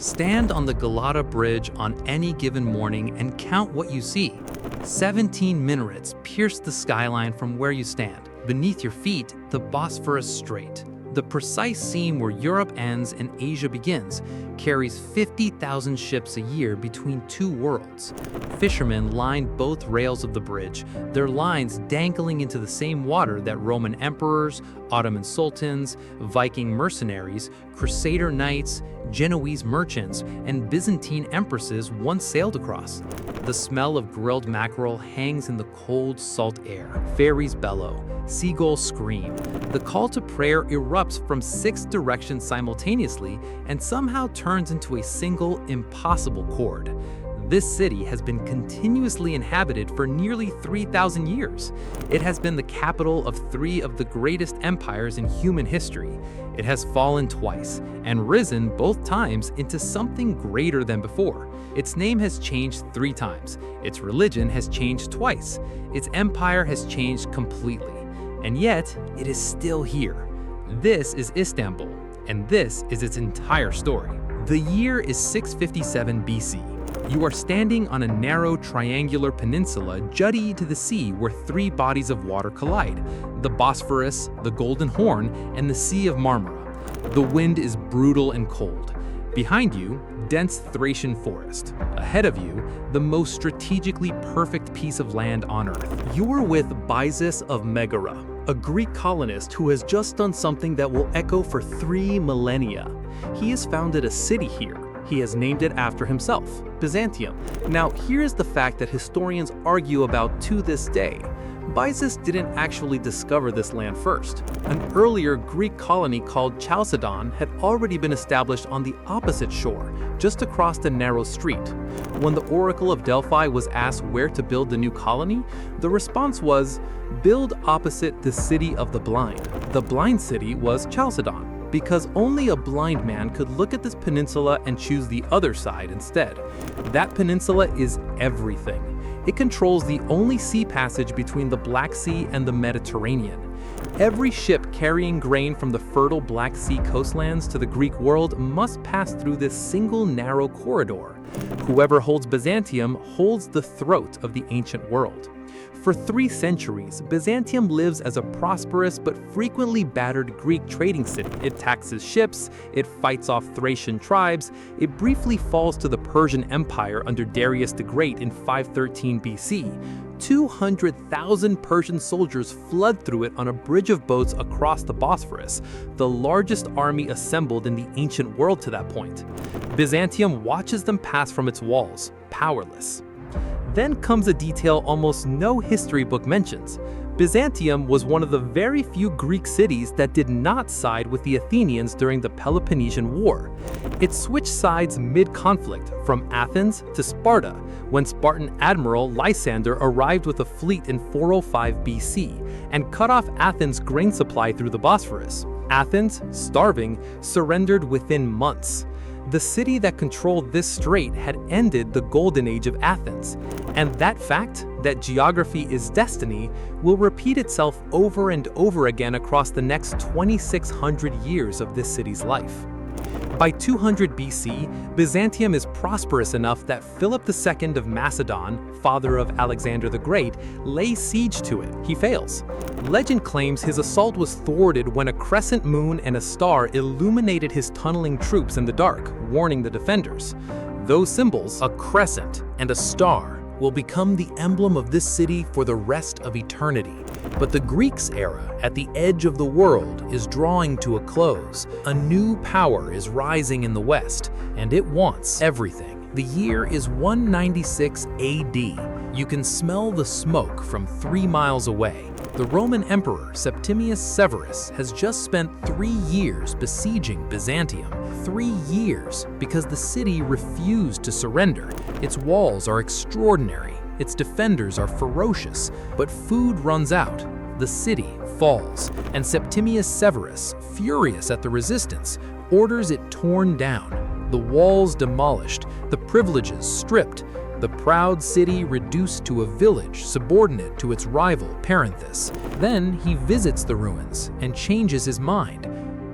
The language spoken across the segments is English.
Stand on the Galata Bridge on any given morning and count what you see. 17 minarets pierce the skyline from where you stand. Beneath your feet, the Bosphorus Strait, the precise seam where Europe ends and Asia begins, carries 50,000 ships a year between two worlds. Fishermen line both rails of the bridge, their lines dangling into the same water that Roman emperors, Ottoman sultans, Viking mercenaries, Crusader knights, Genoese merchants, and Byzantine empresses once sailed across. The smell of grilled mackerel hangs in the cold, salt air. Ferries bellow, seagulls scream. The call to prayer erupts from 6 directions simultaneously and somehow turns into a single, impossible chord. This city has been continuously inhabited for nearly 3,000 years. It has been the capital of 3 of the greatest empires in human history. It has fallen twice and risen both times into something greater than before. Its name has changed 3 times. Its religion has changed twice. Its empire has changed completely. And yet, it is still here. This is Istanbul, and this is its entire story. The year is 657 BC. You are standing on a narrow triangular peninsula jutting to the sea where 3 bodies of water collide: the Bosphorus, the Golden Horn, and the Sea of Marmara. The wind is brutal and cold. Behind you, dense Thracian forest. Ahead of you, the most strategically perfect piece of land on Earth. You are with Byzas of Megara, a Greek colonist who has just done something that will echo for 3 millennia. He has founded a city here. He has named it after himself, Byzantium. Now, here's the fact that historians argue about to this day. Byzas didn't actually discover this land first. An earlier Greek colony called Chalcedon had already been established on the opposite shore, just across the narrow street. When the Oracle of Delphi was asked where to build the new colony, the response was, build opposite the city of the blind. The blind city was Chalcedon, because only a blind man could look at this peninsula and choose the other side instead. That peninsula is everything. It controls the only sea passage between the Black Sea and the Mediterranean. Every ship carrying grain from the fertile Black Sea coastlands to the Greek world must pass through this single narrow corridor. Whoever holds Byzantium holds the throat of the ancient world. For 3 centuries, Byzantium lives as a prosperous but frequently battered Greek trading city. It taxes ships, it fights off Thracian tribes, it briefly falls to the Persian Empire under Darius the Great in 513 BC. 200,000 Persian soldiers flood through it on a bridge of boats across the Bosphorus, the largest army assembled in the ancient world to that point. Byzantium watches them pass from its walls, powerless. Then comes a detail almost no history book mentions. Byzantium was one of the very few Greek cities that did not side with the Athenians during the Peloponnesian War. It switched sides mid-conflict, from Athens to Sparta, when Spartan admiral Lysander arrived with a fleet in 405 BC and cut off Athens' grain supply through the Bosphorus. Athens, starving, surrendered within months. The city that controlled this strait had ended the golden age of Athens, and that fact, that geography is destiny, will repeat itself over and over again across the next 2,600 years of this city's life. By 200 BC, Byzantium is prosperous enough that Philip II of Macedon, father of Alexander the Great, lays siege to it. He fails. Legend claims his assault was thwarted when a crescent moon and a star illuminated his tunneling troops in the dark, warning the defenders. Those symbols, a crescent and a star, will become the emblem of this city for the rest of eternity. But the Greeks' era at the edge of the world is drawing to a close. A new power is rising in the West, and it wants everything. The year is 196 AD. You can smell the smoke from 3 miles away. The Roman Emperor Septimius Severus has just spent 3 years besieging Byzantium. 3 years because the city refused to surrender. Its walls are extraordinary. Its defenders are ferocious, but food runs out. The city falls, and Septimius Severus, furious at the resistance, orders it torn down, the walls demolished, the privileges stripped, the proud city reduced to a village subordinate to its rival Perinthus. Then he visits the ruins and changes his mind.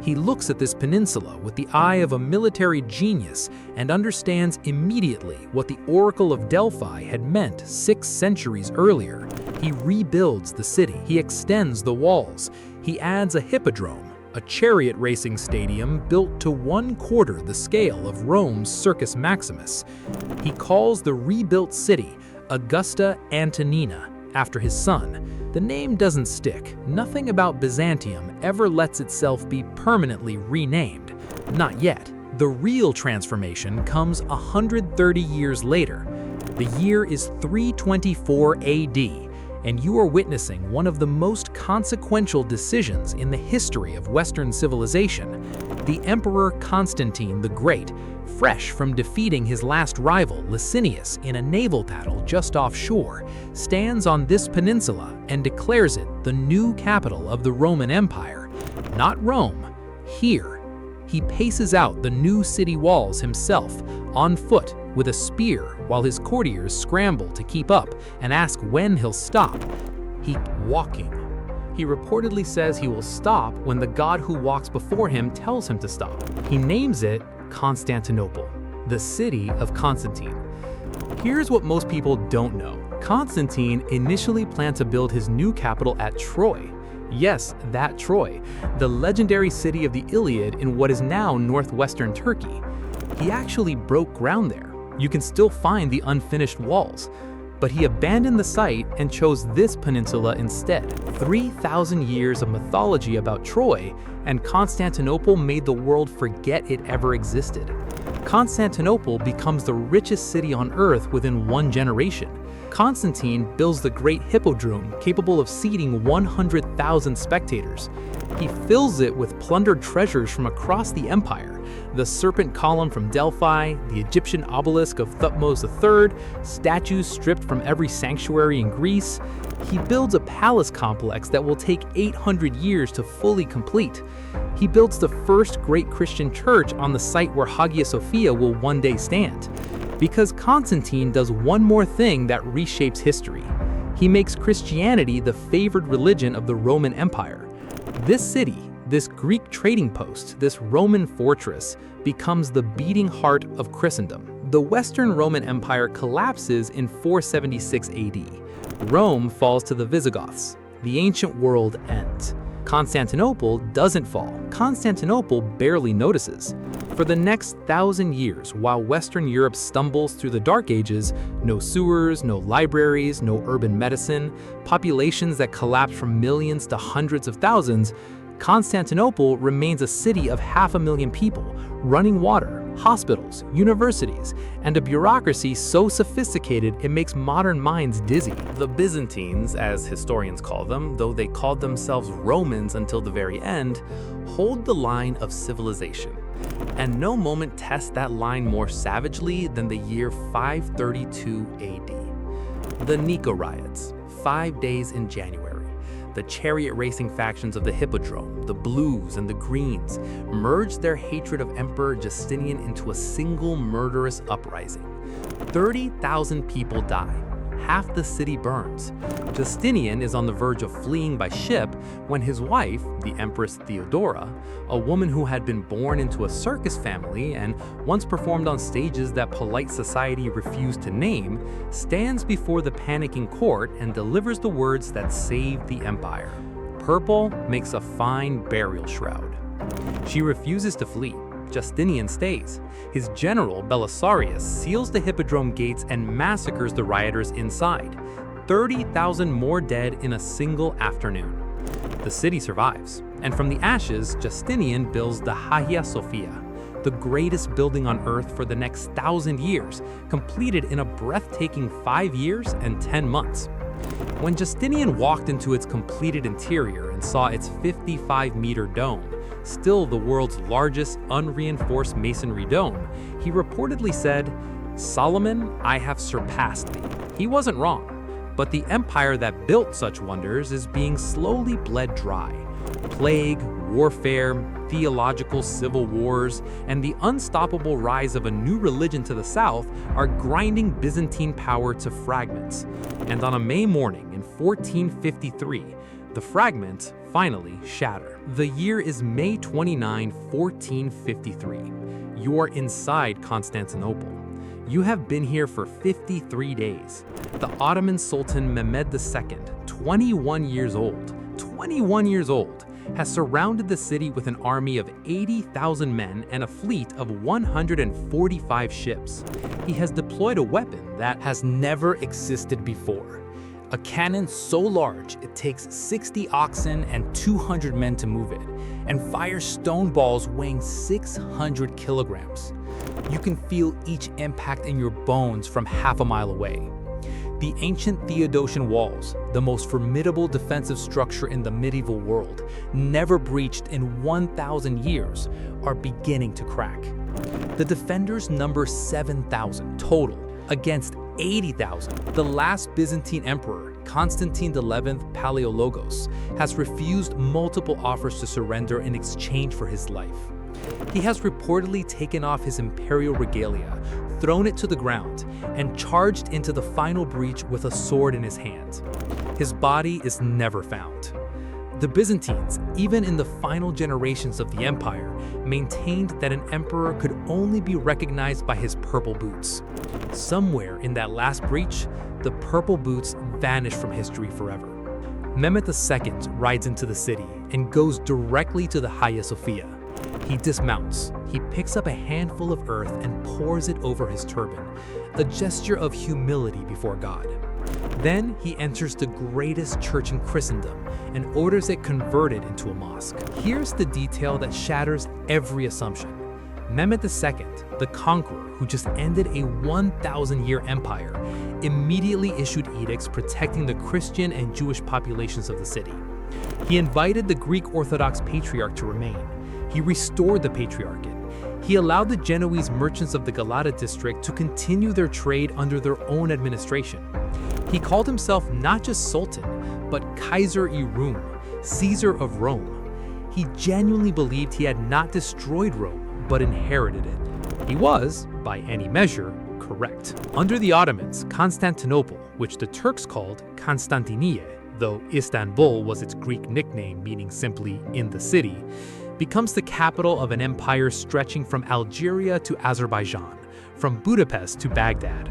He looks at this peninsula with the eye of a military genius and understands immediately what the Oracle of Delphi had meant 6 centuries earlier. He rebuilds the city. He extends the walls. He adds a hippodrome, a chariot racing stadium built to 1/4 the scale of Rome's Circus Maximus. He calls the rebuilt city Augusta Antonina, after his son. The name doesn't stick. Nothing about Byzantium ever lets itself be permanently renamed. Not yet. The real transformation comes 130 years later. The year is 324 AD, and you are witnessing one of the most consequential decisions in the history of Western civilization. The Emperor Constantine the Great, fresh from defeating his last rival, Licinius, in a naval battle just offshore, stands on this peninsula and declares it the new capital of the Roman Empire. Not Rome, here. He paces out the new city walls himself, on foot, with a spear, while his courtiers scramble to keep up and ask when he'll stop. He walking. He reportedly says he will stop when the god who walks before him tells him to stop. He names it Constantinople, the city of Constantine. Here's what most people don't know. Constantine initially planned to build his new capital at Troy. Yes, that Troy, the legendary city of the Iliad in what is now northwestern Turkey. He actually broke ground there. You can still find the unfinished walls. But he abandoned the site and chose this peninsula instead. 3,000 years of mythology about Troy, and Constantinople made the world forget it ever existed. Constantinople becomes the richest city on earth within 1 generation. Constantine builds the great hippodrome capable of seating 100,000 spectators. He fills it with plundered treasures from across the empire. The serpent column from Delphi, the Egyptian obelisk of Thutmose III, statues stripped from every sanctuary in Greece. He builds a palace complex that will take 800 years to fully complete. He builds the first great Christian church on the site where Hagia Sophia will one day stand. Because Constantine does one more thing that reshapes history. He makes Christianity the favored religion of the Roman Empire. This city, this Greek trading post, this Roman fortress, becomes the beating heart of Christendom. The Western Roman Empire collapses in 476 AD. Rome falls to the Visigoths. The ancient world ends. Constantinople doesn't fall. Constantinople barely notices. For the next 1,000 years, while Western Europe stumbles through the Dark Ages, no sewers, no libraries, no urban medicine, populations that collapse from millions to hundreds of thousands, Constantinople remains a city of 500,000 people, running water, hospitals, universities, and a bureaucracy so sophisticated it makes modern minds dizzy. The Byzantines, as historians call them, though they called themselves Romans until the very end, hold the line of civilization. And no moment tests that line more savagely than the year 532 AD. The Nico riots, 5 days in January. The chariot racing factions of the Hippodrome, the Blues and the Greens, merged their hatred of Emperor Justinian into a single murderous uprising. 30,000 people die. Half the city burns. Justinian is on the verge of fleeing by ship when his wife, the Empress Theodora, a woman who had been born into a circus family and once performed on stages that polite society refused to name, stands before the panicking court and delivers the words that saved the empire. Purple makes a fine burial shroud. She refuses to flee. Justinian stays. His general, Belisarius, seals the Hippodrome gates and massacres the rioters inside. 30,000 more dead in a single afternoon. The city survives, and from the ashes, Justinian builds the Hagia Sophia, the greatest building on earth for the next 1,000 years, completed in a breathtaking 5 years and 10 months. When Justinian walked into its completed interior and saw its 55-meter dome, still the world's largest unreinforced masonry dome, he reportedly said, "Solomon, I have surpassed thee." He wasn't wrong, but the empire that built such wonders is being slowly bled dry. Plague, warfare, theological civil wars, and the unstoppable rise of a new religion to the south are grinding Byzantine power to fragments. And on a May morning in 1453, The fragments finally shatter. The year is May 29, 1453. You are inside Constantinople. You have been here for 53 days. The Ottoman Sultan Mehmed II, 21 years old, has surrounded the city with an army of 80,000 men and a fleet of 145 ships. He has deployed a weapon that has never existed before. A cannon so large it takes 60 oxen and 200 men to move it, and fires stone balls weighing 600 kilograms. You can feel each impact in your bones from half a mile away. The ancient Theodosian Walls, the most formidable defensive structure in the medieval world, never breached in 1,000 years, are beginning to crack. The defenders number 7,000 total against 80,000. The last Byzantine emperor, Constantine the Paleologos, has refused multiple offers to surrender in exchange for his life. He has reportedly taken off his imperial regalia, thrown it to the ground, and charged into the final breach with a sword in his hand. His body is never found. The Byzantines, even in the final generations of the empire, maintained that an emperor could only be recognized by his purple boots. Somewhere in that last breach, the purple boots vanished from history forever. Mehmed II rides into the city and goes directly to the Hagia Sophia. He dismounts, he picks up a handful of earth and pours it over his turban, a gesture of humility before God. Then he enters the greatest church in Christendom and orders it converted into a mosque. Here's the detail that shatters every assumption. Mehmed II, the conqueror who just ended a 1,000-year empire, immediately issued edicts protecting the Christian and Jewish populations of the city. He invited the Greek Orthodox Patriarch to remain. He restored the Patriarchate. He allowed the Genoese merchants of the Galata district to continue their trade under their own administration. He called himself not just Sultan, but Kaiser Rum, Caesar of Rome. He genuinely believed he had not destroyed Rome, but inherited it. He was, by any measure, correct. Under the Ottomans, Constantinople, which the Turks called Constantiniye, though Istanbul was its Greek nickname meaning simply in the city, becomes the capital of an empire stretching from Algeria to Azerbaijan, from Budapest to Baghdad.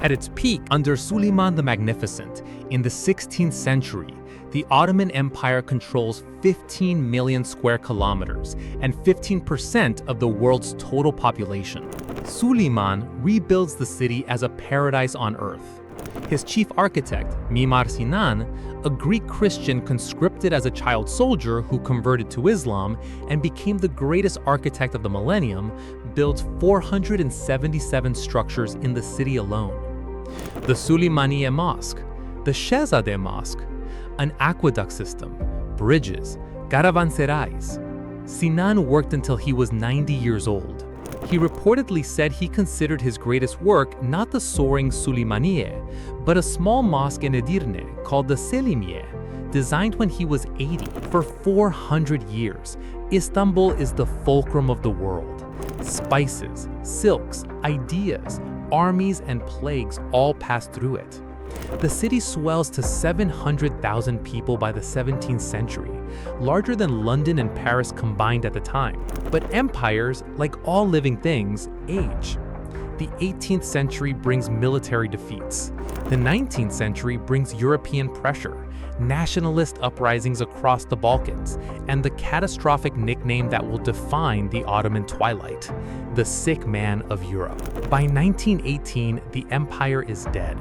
At its peak under Suleiman the Magnificent in the 16th century, the Ottoman Empire controls 15 million square kilometers and 15% of the world's total population. Suleiman rebuilds the city as a paradise on earth. His chief architect, Mimar Sinan, a Greek Christian conscripted as a child soldier who converted to Islam and became the greatest architect of the millennium, builds 477 structures in the city alone. The Suleymaniye Mosque, the Shehzadeh Mosque, an aqueduct system, bridges, caravanserais. Sinan worked until he was 90 years old. He reportedly said he considered his greatest work not the soaring Suleymaniye, but a small mosque in Edirne called the Selimiye, designed when he was 80. For 400 years, Istanbul is the fulcrum of the world. Spices, silks, ideas, armies, and plagues all pass through it. The city swells to 700,000 people by the 17th century, larger than London and Paris combined at the time. But empires, like all living things, age. The 18th century brings military defeats. The 19th century brings European pressure, nationalist uprisings across the Balkans, and the catastrophic nickname that will define the Ottoman twilight, the sick man of Europe. By 1918, the empire is dead.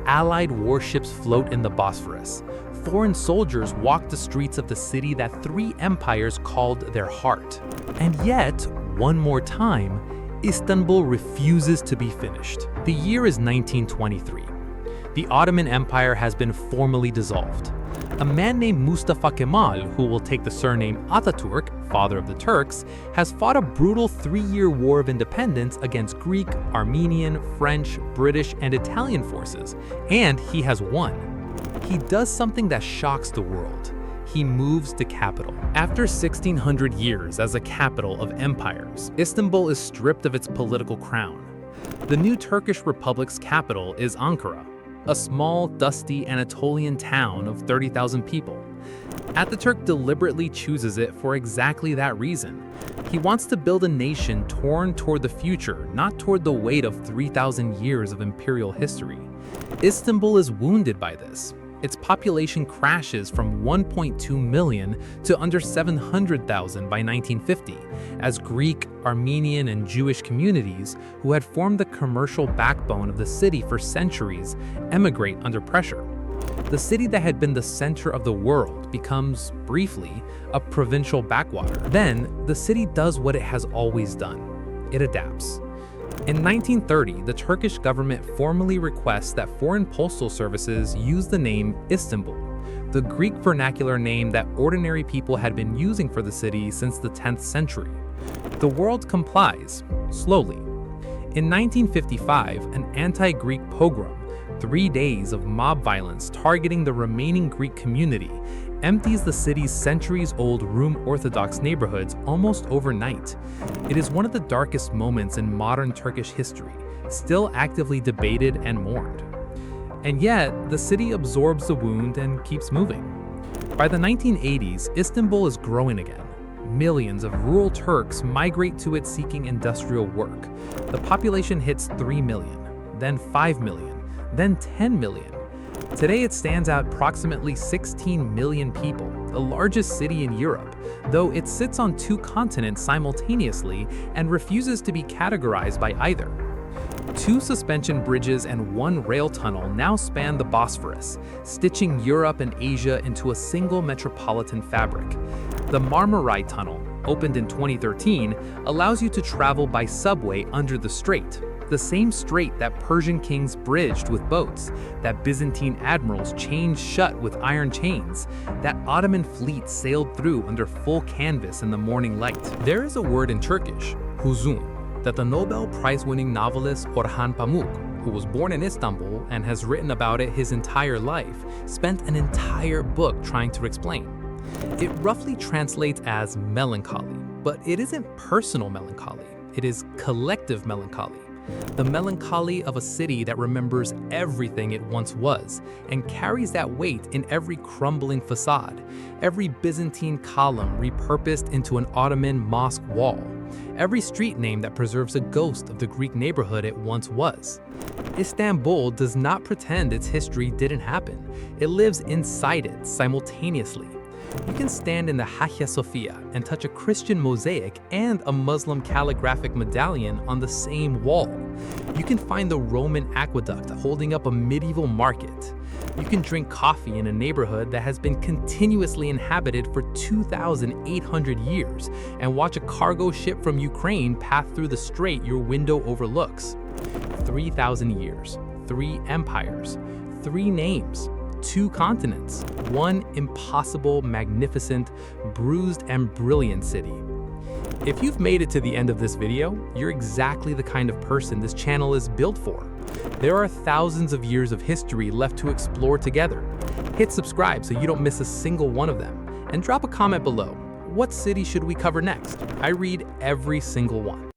Allied warships float in the Bosphorus. Foreign soldiers walk the streets of the city that three empires called their heart. And yet, one more time, Istanbul refuses to be finished. The year is 1923. The Ottoman Empire has been formally dissolved. A man named Mustafa Kemal, who will take the surname Ataturk, father of the Turks, has fought a brutal 3-year war of independence against Greek, Armenian, French, British, and Italian forces, and he has won. He does something that shocks the world. He moves the capital. After 1,600 years as a capital of empires, Istanbul is stripped of its political crown. The new Turkish Republic's capital is Ankara, a small, dusty Anatolian town of 30,000 people. Ataturk deliberately chooses it for exactly that reason. He wants to build a nation torn toward the future, not toward the weight of 3,000 years of imperial history. Istanbul is wounded by this. Its population crashes from 1.2 million to under 700,000 by 1950, as Greek, Armenian, and Jewish communities, who had formed the commercial backbone of the city for centuries, emigrate under pressure. The city that had been the center of the world becomes, briefly, a provincial backwater. Then, the city does what it has always done. It adapts. In 1930, the Turkish government formally requests that foreign postal services use the name Istanbul, the Greek vernacular name that ordinary people had been using for the city since the 10th century. The world complies, slowly. In 1955, an anti-Greek pogrom, 3 days of mob violence targeting the remaining Greek community, empties the city's centuries-old Rum Orthodox neighborhoods almost overnight. It is one of the darkest moments in modern Turkish history, still actively debated and mourned. And yet, the city absorbs the wound and keeps moving. By the 1980s, Istanbul is growing again. Millions of rural Turks migrate to it seeking industrial work. The population hits 3 million, then 5 million, then 10 million. Today it stands at approximately 16 million people, the largest city in Europe, though it sits on 2 continents simultaneously and refuses to be categorized by either. 2 suspension bridges and 1 rail tunnel now span the Bosphorus, stitching Europe and Asia into a single metropolitan fabric. The Marmaray Tunnel, opened in 2013, allows you to travel by subway under the strait. The same strait that Persian kings bridged with boats, that Byzantine admirals chained shut with iron chains, that Ottoman fleet sailed through under full canvas in the morning light. There is a word in Turkish, huzun, that the Nobel Prize-winning novelist Orhan Pamuk, who was born in Istanbul and has written about it his entire life, spent an entire book trying to explain. It roughly translates as melancholy, but it isn't personal melancholy, it is collective melancholy. The melancholy of a city that remembers everything it once was and carries that weight in every crumbling facade, every Byzantine column repurposed into an Ottoman mosque wall, every street name that preserves a ghost of the Greek neighborhood it once was. Istanbul does not pretend its history didn't happen. It lives inside it simultaneously. You can stand in the Hagia Sophia and touch a Christian mosaic and a Muslim calligraphic medallion on the same wall. You can find the Roman aqueduct holding up a medieval market. You can drink coffee in a neighborhood that has been continuously inhabited for 2,800 years and watch a cargo ship from Ukraine pass through the strait your window overlooks. 3,000 years, 3 empires, 3 names. 2 continents, 1 impossible, magnificent, bruised, and brilliant city. If you've made it to the end of this video, you're exactly the kind of person this channel is built for. There are thousands of years of history left to explore together. Hit subscribe so you don't miss a single one of them, and drop a comment below. What city should we cover next? I read every single one.